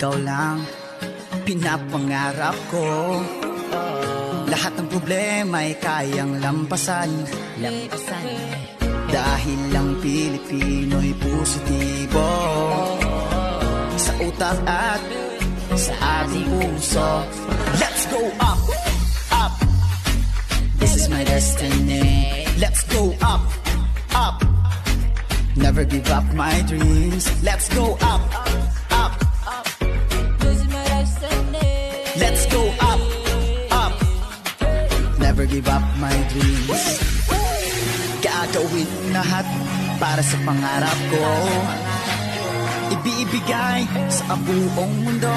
ikaw lang pinapangarap ko. Lahat ng problema ay kayang lampasan. Dahil lang Pilipino'y positibo sa utak at sa ating puso. Let's go up, up. This is my destiny. Let's go up, up. Never give up my dreams. Let's go up, up. This is my destiny. Let's go up, up. Never give up my dreams. Gagawin lahat para sa pangarap ko. Ibibigay sa buong mundo